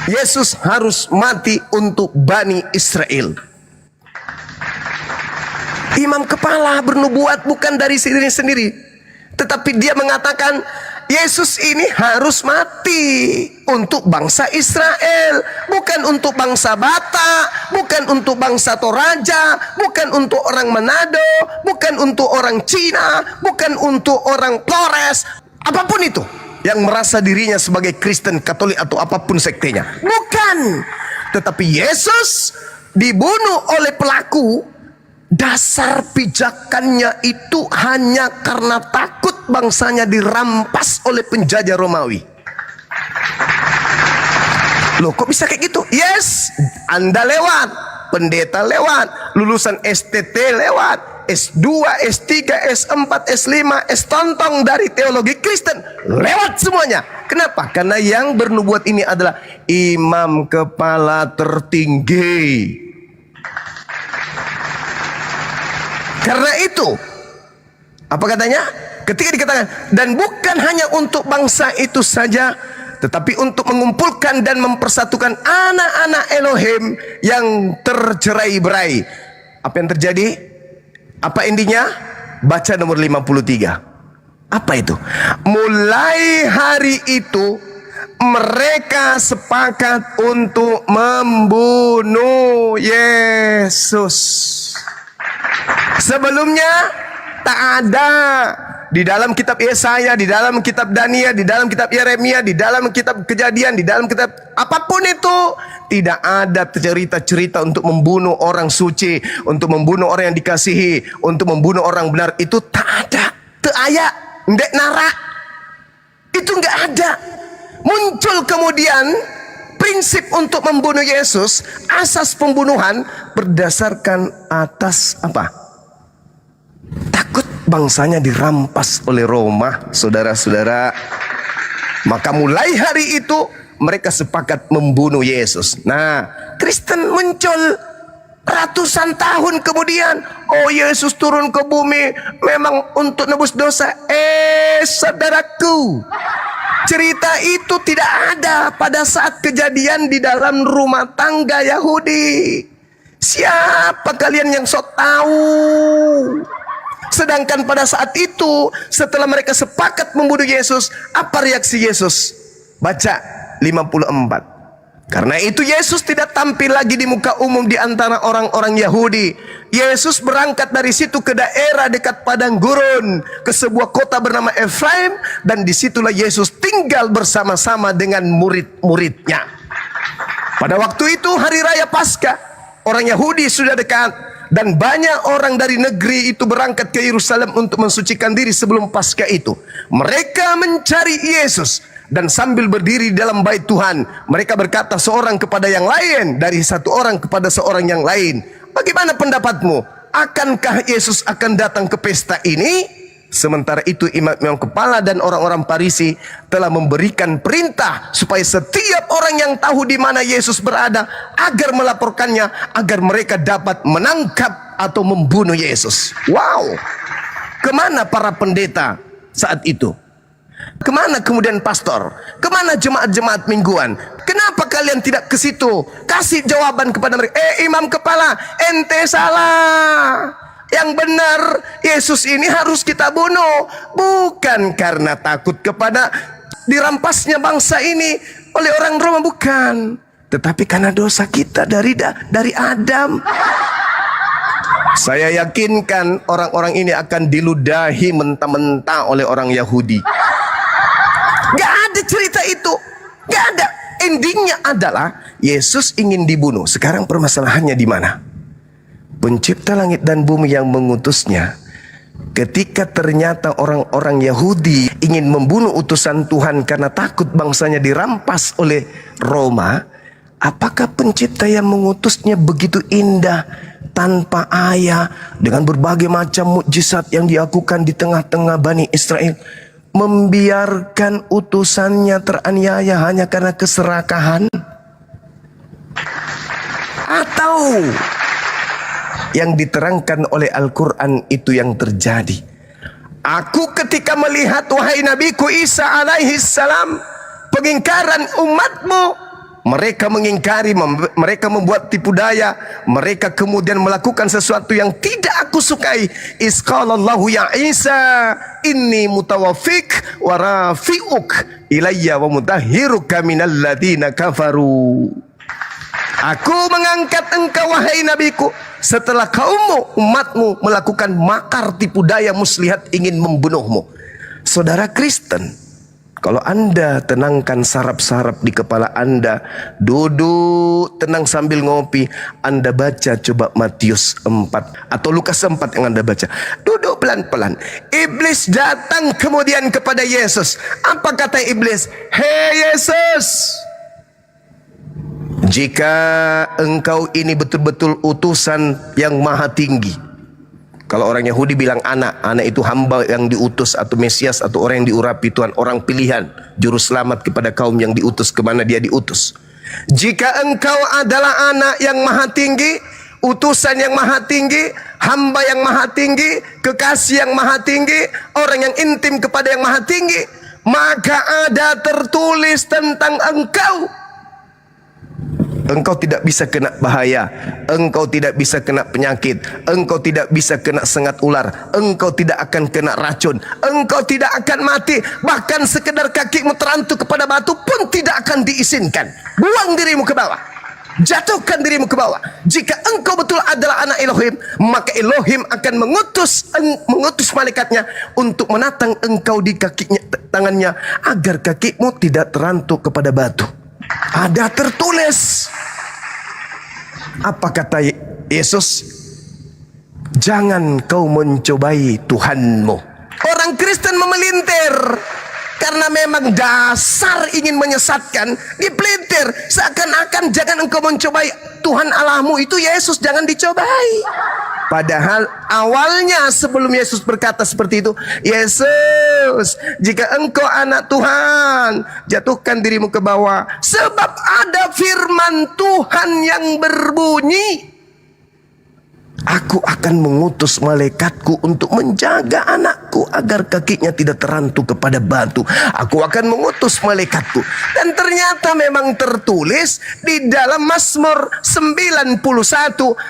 Yesus harus mati untuk Bani Israel. Imam kepala bernubuat bukan dari dirinya sendiri, tetapi dia mengatakan Yesus ini harus mati untuk bangsa Israel, bukan untuk bangsa Batak, bukan untuk bangsa Toraja, bukan untuk orang Manado, bukan untuk orang Cina, bukan untuk orang Flores, apapun itu yang merasa dirinya sebagai Kristen, Katolik atau apapun sektenya. Bukan. Tetapi Yesus dibunuh oleh pelaku. Dasar pijakannya itu hanya karena takut bangsanya dirampas oleh penjajah Romawi. Loh, kok bisa kayak gitu? Yes, Anda lewat, pendeta lewat, lulusan STT lewat, S2, S3, S4, S5, S tontong dari teologi Kristen lewat semuanya. Kenapa? Karena yang bernubuat ini adalah imam kepala tertinggi. Karena itu, apa katanya? Ketika dikatakan, dan bukan hanya untuk bangsa itu saja, tetapi untuk mengumpulkan dan mempersatukan anak-anak Elohim yang tercerai-berai. Apa yang terjadi? Apa intinya? Baca nomor 53. Apa itu? Mulai hari itu mereka sepakat untuk membunuh Yesus. Sebelumnya tak ada. Di dalam kitab Yesaya, di dalam kitab Daniel, di dalam kitab Yeremia, di dalam kitab Kejadian, di dalam kitab apapun itu, tidak ada cerita-cerita untuk membunuh orang suci, untuk membunuh orang yang dikasihi, untuk membunuh orang benar. Itu tak ada. Teu aya, ndek nara. Itu enggak ada. Muncul kemudian prinsip untuk membunuh Yesus, asas pembunuhan berdasarkan atas apa? Takut bangsanya dirampas oleh Roma, saudara-saudara. Maka mulai hari itu mereka sepakat membunuh Yesus. Nah, Kristen muncul ratusan tahun kemudian. Oh, Yesus turun ke bumi memang untuk nebus dosa. Saudaraku, cerita itu tidak ada pada saat kejadian di dalam rumah tangga Yahudi. Siapa kalian yang sok tahu? Sedangkan pada saat itu, setelah mereka sepakat membunuh Yesus, apa reaksi Yesus? Baca 54. Karena itu Yesus tidak tampil lagi di muka umum di antara orang-orang Yahudi. Yesus berangkat dari situ ke daerah dekat padang gurun, ke sebuah kota bernama Efraim, dan disitulah Yesus tinggal bersama-sama dengan murid-muridnya. Pada waktu itu hari raya Paskah, orang Yahudi sudah dekat. Dan banyak orang dari negeri itu berangkat ke Yerusalem untuk mensucikan diri sebelum Paskah itu. Mereka mencari Yesus, dan sambil berdiri dalam bait Tuhan, mereka berkata seorang kepada yang lain, dari satu orang kepada seorang yang lain, bagaimana pendapatmu? Akankah Yesus akan datang ke pesta ini? Sementara itu imam-imam kepala dan orang-orang Farisi telah memberikan perintah supaya setiap orang yang tahu di mana Yesus berada agar melaporkannya, agar mereka dapat menangkap atau membunuh Yesus. Wow. Kemana para pendeta saat itu? Kemana kemudian pastor? Kemana jemaat-jemaat mingguan? Kenapa kalian tidak ke situ? Kasih jawaban kepada mereka. Imam kepala, ente salah. Yang benar, Yesus ini harus kita bunuh. Bukan karena takut kepada dirampasnya bangsa ini oleh orang Roma, bukan. Tetapi karena dosa kita dari Adam. Saya yakinkan orang-orang ini akan diludahi mentah-mentah oleh orang Yahudi. Gak ada cerita itu. Gak ada. Endingnya adalah Yesus ingin dibunuh. Sekarang permasalahannya di mana? Pencipta langit dan bumi yang mengutusnya, ketika ternyata orang-orang Yahudi ingin membunuh utusan Tuhan karena takut bangsanya dirampas oleh Roma, apakah pencipta yang mengutusnya begitu indah, tanpa ayah, dengan berbagai macam mukjizat yang dilakukan di tengah-tengah Bani Israel, membiarkan utusannya teraniaya hanya karena keserakahan? Atau yang diterangkan oleh Al-Quran itu yang terjadi? Aku ketika melihat, wahai Nabiku Isa alaihi salam, pengingkaran umatmu, mereka mengingkari, mereka membuat tipu daya, mereka kemudian melakukan sesuatu yang tidak aku sukai. Isqalallahu ya Isa inni mutawaffik wa rafi'uk ilayya wa mutahhiruka minal ladina kafaru. Aku mengangkat engkau wahai nabiku setelah kaummu, umatmu melakukan makar tipu daya muslihat ingin membunuhmu. Saudara Kristen, kalau Anda tenangkan saraf-saraf di kepala Anda, duduk tenang sambil ngopi, Anda baca coba Matius 4 atau Lukas 4 yang Anda baca. Duduk pelan-pelan. Iblis datang kemudian kepada Yesus. Apa kata iblis? Hei Yesus, jika engkau ini betul-betul utusan yang maha tinggi. Kalau orang Yahudi bilang anak itu hamba yang diutus atau Mesias atau orang yang diurapi Tuhan, orang pilihan, juru selamat kepada kaum yang diutus kemana dia diutus. Jika engkau adalah anak yang maha tinggi, utusan yang maha tinggi, hamba yang maha tinggi, kekasih yang maha tinggi, orang yang intim kepada yang maha tinggi, maka ada tertulis tentang engkau. Engkau tidak bisa kena bahaya, engkau tidak bisa kena penyakit, engkau tidak bisa kena sengat ular, engkau tidak akan kena racun, engkau tidak akan mati, bahkan sekedar kakimu terantuk kepada batu pun tidak akan diizinkan. Buang dirimu ke bawah, jatuhkan dirimu ke bawah. Jika engkau betul adalah anak Elohim, maka Elohim akan mengutus malaikatnya untuk menatang engkau di kakinya, tangannya, agar kakimu tidak terantuk kepada batu. Ada tertulis. Apa kata Yesus? Jangan kau mencobai Tuhanmu. Orang Kristen memelintir karena memang dasar ingin menyesatkan, dipelintir seakan-akan jangan engkau mencobai Tuhan Allahmu, itu Yesus jangan dicobai. Padahal awalnya sebelum Yesus berkata seperti itu, Yesus, jika engkau anak Tuhan, jatuhkan dirimu ke bawah, sebab ada firman Tuhan yang berbunyi, aku akan mengutus malaikatku untuk menjaga anakku agar kakinya tidak terantuk kepada batu. Aku akan mengutus malaikatku. Dan ternyata memang tertulis di dalam Mazmur 91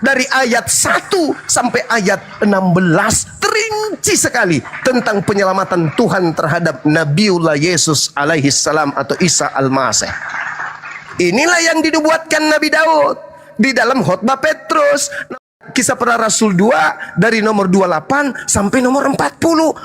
dari ayat 1 sampai ayat 16, terinci sekali tentang penyelamatan Tuhan terhadap Nabiullah Yesus alaihi salam atau Isa al-Masih. Inilah yang dinubuatkan Nabi Daud di dalam khotbah Petrus. Kisah Para Rasul 2 dari nomor 28 sampai nomor 40.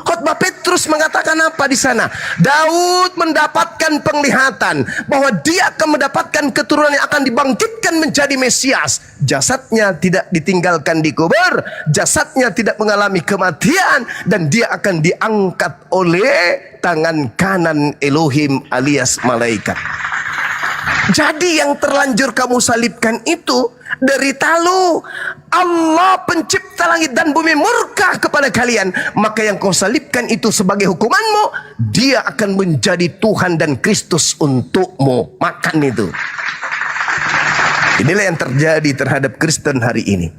Khotbah Petrus mengatakan apa di sana? Daud mendapatkan penglihatan bahwa dia akan mendapatkan keturunan yang akan dibangkitkan menjadi Mesias. Jasadnya tidak ditinggalkan dikubur, jasadnya tidak mengalami kematian, dan dia akan diangkat oleh tangan kanan Elohim alias malaikat. Jadi yang terlanjur kamu salibkan itu derita lu. Allah pencipta langit dan bumi murka kepada kalian, maka yang kau salibkan itu sebagai hukumanmu, dia akan menjadi Tuhan dan Kristus untukmu. Makan itu. Inilah yang terjadi terhadap Kristen hari ini.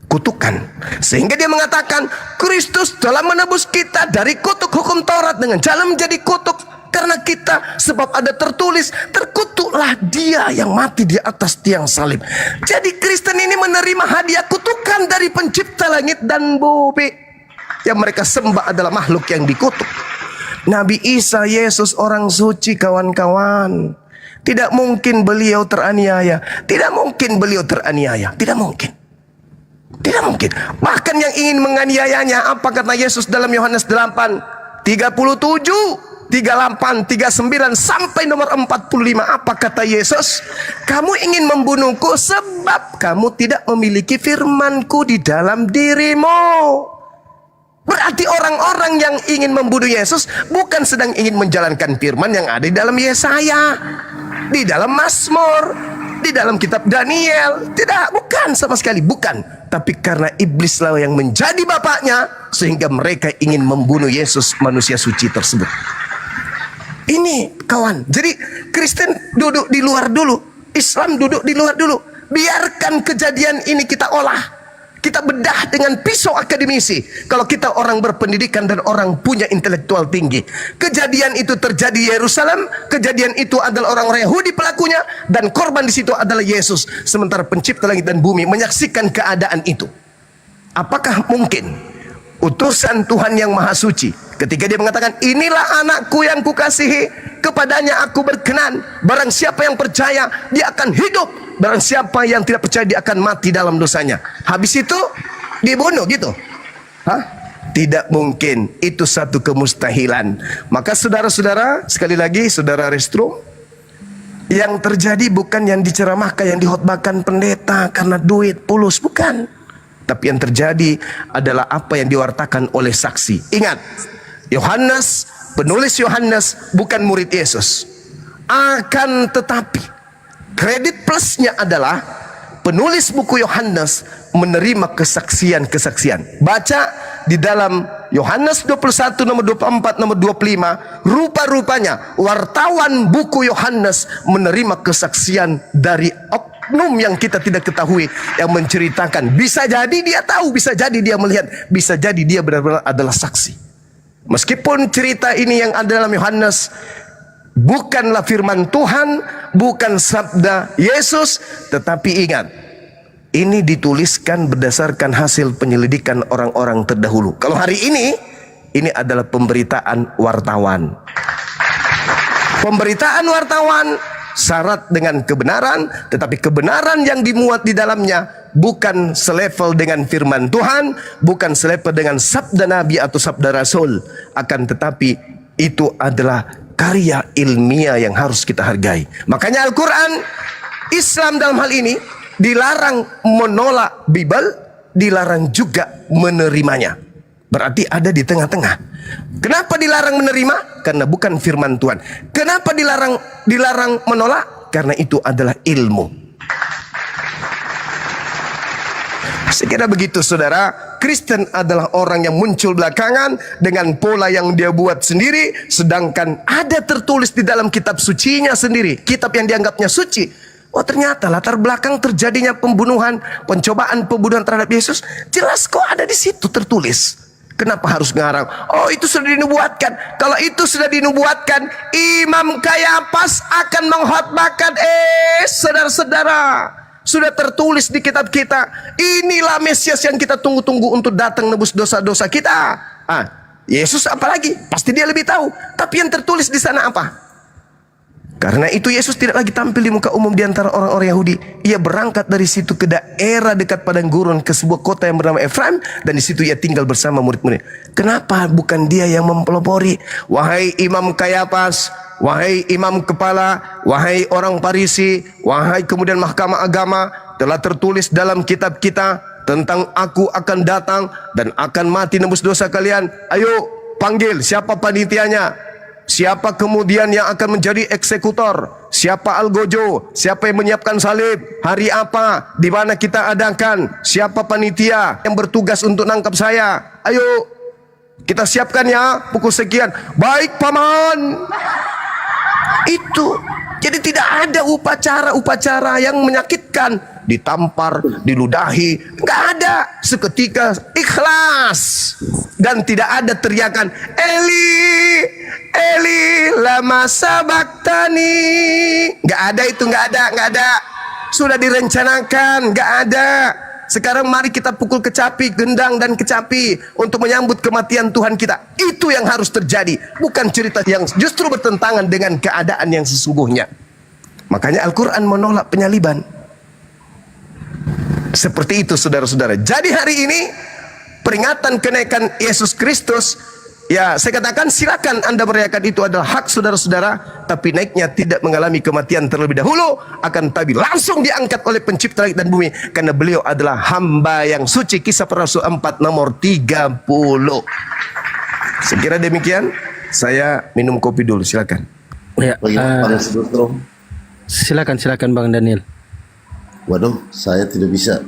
Kutukan. Sehingga dia mengatakan Kristus telah menebus kita dari kutuk hukum Taurat dengan jalan menjadi kutuk karena kita, sebab ada tertulis, terkutuklah dia yang mati di atas tiang salib. Jadi Kristen ini menerima hadiah kutukan dari pencipta langit dan bumi. Yang mereka sembah adalah makhluk yang dikutuk. Nabi Isa, Yesus orang suci kawan-kawan. Tidak mungkin beliau teraniaya. Tidak mungkin beliau teraniaya. Tidak mungkin. Tidak mungkin. Bahkan yang ingin menganiayanya, apa kata Yesus dalam Yohanes 8, 37, 38, 39 sampai nomor 45. Apa kata Yesus? Kamu ingin membunuhku sebab kamu tidak memiliki firmanku di dalam dirimu. Berarti orang-orang yang ingin membunuh Yesus bukan sedang ingin menjalankan firman yang ada di dalam Yesaya, di dalam Mazmur, di dalam kitab Daniel. Tidak, bukan sama sekali, bukan. Tapi karena iblislah yang menjadi bapaknya, sehingga mereka ingin membunuh Yesus, manusia suci tersebut. Ini kawan, jadi Kristen duduk di luar dulu, Islam duduk di luar dulu. Biarkan kejadian ini kita olah, Kita bedah dengan pisau akademisi. Kalau kita orang berpendidikan dan orang punya intelektual tinggi. Kejadian itu terjadi di Yerusalem. Kejadian itu adalah orang-orang Yahudi pelakunya. Dan korban di situ adalah Yesus. Sementara pencipta langit dan bumi menyaksikan keadaan itu. Apakah mungkin utusan Tuhan yang Maha Suci, ketika dia mengatakan, inilah anakku yang kukasihi, kepadanya aku berkenan, barang siapa yang percaya dia akan hidup, barang siapa yang tidak percaya dia akan mati dalam dosanya. Habis itu dibunuh gitu. Hah? Tidak mungkin. Itu satu kemustahilan. Maka saudara-saudara, sekali lagi saudara Restrum, yang terjadi bukan yang diceramahkan, yang dihotbahkan pendeta karena duit pulus, bukan. Tapi yang terjadi adalah apa yang diwartakan oleh saksi. Ingat, Yohanes, penulis Yohanes bukan murid Yesus. Akan tetapi, kredit plusnya adalah penulis buku Yohanes menerima kesaksian-kesaksian. Baca di dalam Yohanes 21 nomor 24 nomor 25, rupa-rupanya wartawan buku Yohanes menerima kesaksian dari oknum yang kita tidak ketahui, yang menceritakan. Bisa jadi dia tahu, bisa jadi dia melihat, bisa jadi dia benar-benar adalah saksi. Meskipun cerita ini yang ada dalam Yohanes bukanlah firman Tuhan, bukan sabda Yesus, tetapi ingat, ini dituliskan berdasarkan hasil penyelidikan orang-orang terdahulu. Kalau hari ini adalah pemberitaan wartawan. Pemberitaan wartawan syarat dengan kebenaran, tetapi kebenaran yang dimuat di dalamnya bukan selevel dengan firman Tuhan, bukan selevel dengan sabda Nabi atau sabda Rasul. Akan tetapi itu adalah karya ilmiah yang harus kita hargai. Makanya Al-Quran, Islam dalam hal ini dilarang menolak Bible, dilarang juga menerimanya. Berarti ada di tengah-tengah. Kenapa dilarang menerima? Karena bukan firman Tuhan. Kenapa dilarang menolak? Karena itu adalah ilmu. Sekira begitu saudara. Kristen adalah orang yang muncul belakangan dengan pola yang dia buat sendiri, sedangkan ada tertulis di dalam kitab sucinya sendiri, kitab yang dianggapnya suci. Oh ternyata latar belakang terjadinya pembunuhan, pencobaan pembunuhan terhadap Yesus jelas kok ada di situ tertulis. Kenapa harus ngarang? Oh itu sudah dinubuatkan. Kalau itu sudah dinubuatkan, Imam Kayafas akan menghotbahkan. Saudara-saudara, sudah tertulis di kitab kita. Inilah Mesias yang kita tunggu-tunggu untuk datang nebus dosa-dosa kita. Yesus apalagi? Pasti dia lebih tahu. Tapi yang tertulis di sana apa? Karena itu Yesus tidak lagi tampil di muka umum di antara orang-orang Yahudi. Ia berangkat dari situ ke daerah dekat padang gurun, ke sebuah kota yang bernama Efraim, dan di situ ia tinggal bersama murid-murid. Kenapa bukan dia yang mempelopori? Wahai Imam Kayafas, wahai imam kepala, wahai orang Farisi, wahai kemudian mahkamah agama, telah tertulis dalam kitab kita tentang aku akan datang dan akan mati nebus dosa kalian. Ayo panggil siapa panitianya, siapa kemudian yang akan menjadi eksekutor, siapa algojo, siapa yang menyiapkan salib, hari apa, di mana kita adakan, siapa panitia yang bertugas untuk nangkap saya. Ayo kita siapkan ya, pukul sekian. Baik paman. Itu. Jadi tidak ada upacara-upacara yang menyakitkan, ditampar, diludahi, nggak ada. Seketika ikhlas dan tidak ada teriakan Eli, Eli lama sabaktani. Nggak ada itu, nggak ada. Sudah direncanakan, nggak ada. Sekarang mari kita pukul kecapi, gendang dan kecapi untuk menyambut kematian Tuhan kita. Itu yang harus terjadi, bukan cerita yang justru bertentangan dengan keadaan yang sesungguhnya. Makanya Al-Quran menolak penyaliban. Seperti itu saudara-saudara. Jadi hari ini peringatan kenaikan Yesus Kristus, ya saya katakan silakan Anda merayakan, itu adalah hak saudara-saudara. Tapi naiknya tidak mengalami kematian terlebih dahulu, akan tapi langsung diangkat oleh pencipta langit dan bumi, karena beliau adalah hamba yang suci. Kisah Para Rasul 4 nomor 30. Sekira demikian. Saya minum kopi dulu, silakan. Ya, silakan Bang Daniel. Waduh, saya tidak bisa